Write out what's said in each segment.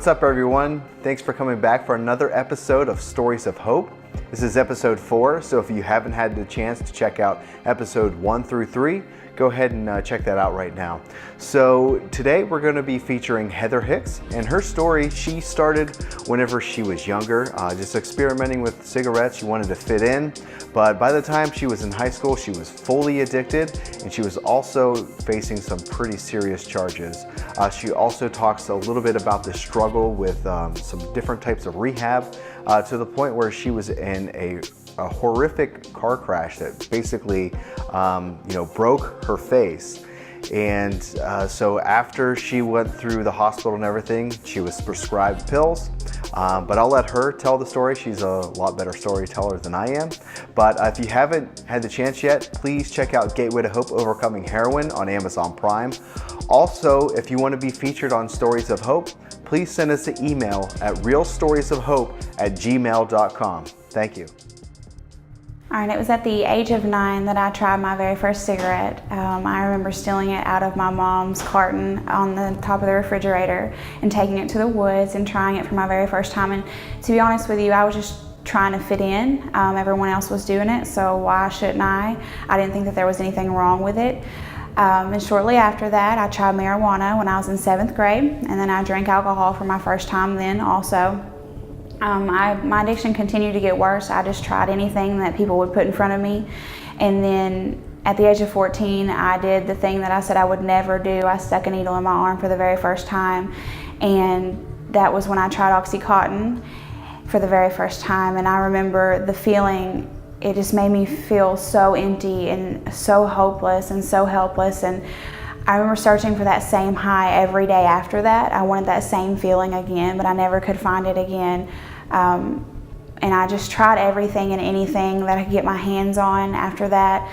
What's up, everyone? Thanks for coming back for another episode of Stories of Hope. This is episode 4, so if you haven't had the chance to check out episode 1 through 3, go ahead and check that out right now. So today we're going to be featuring Heather Hicks, and her story, she started whenever she was younger, just experimenting with cigarettes. She wanted to fit in, but by the time she was in high school, she was fully addicted, and she was also facing some pretty serious charges. She also talks a little bit about the struggle with some different types of rehab, to the point where she was in a horrific car crash that basically broke her face. And so after she went through the hospital and everything, she was prescribed pills. But I'll let her tell the story. She's a lot better storyteller than I am. But if you haven't had the chance yet, please check out Gateway to Hope Overcoming Heroin on Amazon Prime. Also, if you want to be featured on Stories of Hope, please send us an email at realstoriesofhope@gmail.com. Thank you. All right, it was at the age of 9 that I tried my very first cigarette. I remember stealing it out of my mom's carton on the top of the refrigerator and taking it to the woods and trying it for my very first time. And to be honest with you, I was just trying to fit in. Everyone else was doing it, so why shouldn't I? I didn't think that there was anything wrong with it. And shortly after that, I tried marijuana when I was in 7th grade, and then I drank alcohol for my first time then also. My addiction continued to get worse. I just tried anything that people would put in front of me. And then at the age of 14, I did the thing that I said I would never do. I stuck a needle in my arm for the very first time. And that was when I tried Oxycontin for the very first time. And I remember the feeling, it just made me feel so empty and so hopeless and so helpless. And I remember searching for that same high every day after that. I wanted that same feeling again, but I never could find it again. And I just tried everything and anything that I could get my hands on after that.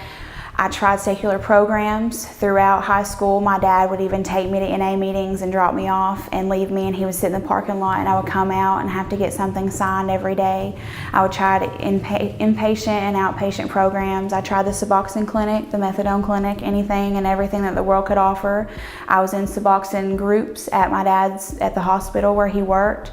I tried secular programs throughout high school. My dad would even take me to NA meetings and drop me off and leave me, and he would sit in the parking lot, and I would come out and have to get something signed every day. I would try inpatient and outpatient programs. I tried the Suboxone clinic, the methadone clinic, anything and everything that the world could offer. I was in Suboxone groups at my dad's, at the hospital where he worked.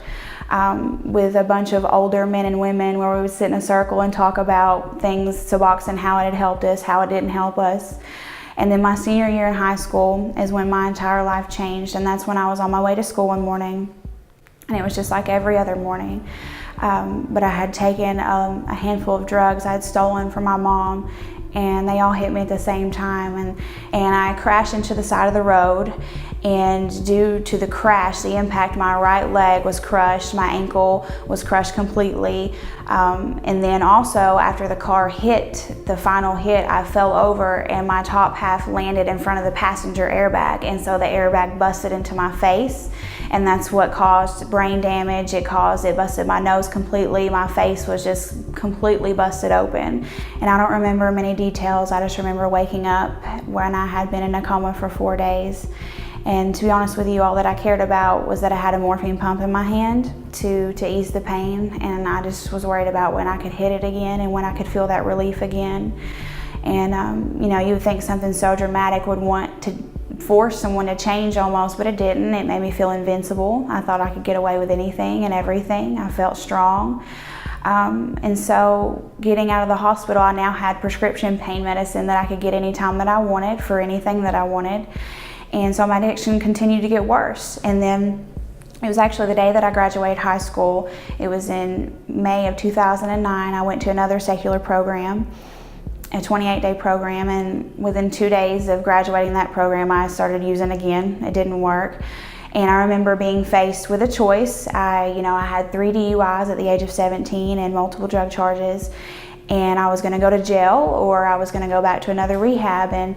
With a bunch of older men and women where we would sit in a circle and talk about things, Suboxone, how it had helped us, how it didn't help us. And then my senior year in high school is when my entire life changed, and that's when I was on my way to school one morning, and it was just like every other morning. But I had taken a handful of drugs I had stolen from my mom, and they all hit me at the same time, and I crashed into the side of the road. And due to the crash, the impact, my right leg was crushed, my ankle was crushed completely. And then also after the car hit, the final hit, I fell over and my top half landed in front of the passenger airbag. And so the airbag busted into my face, and that's what caused brain damage. It busted my nose completely. My face was just completely busted open. And I don't remember many details. I just remember waking up when I had been in a coma for 4 days. And to be honest with you, all that I cared about was that I had a morphine pump in my hand to ease the pain, and I just was worried about when I could hit it again and when I could feel that relief again. And you would think something so dramatic would want to force someone to change almost, but it didn't. It made me feel invincible. I thought I could get away with anything and everything. I felt strong. And so getting out of the hospital, I now had prescription pain medicine that I could get anytime that I wanted for anything that I wanted. And so my addiction continued to get worse. And then it was actually the day that I graduated high school. It was in May of 2009. I went to another secular program, a 28-day program, and within 2 days of graduating that program, I started using again. It didn't work. And I remember being faced with a choice. I had 3 DUIs at the age of 17 and multiple drug charges. And I was gonna go to jail, or I was gonna go back to another rehab. And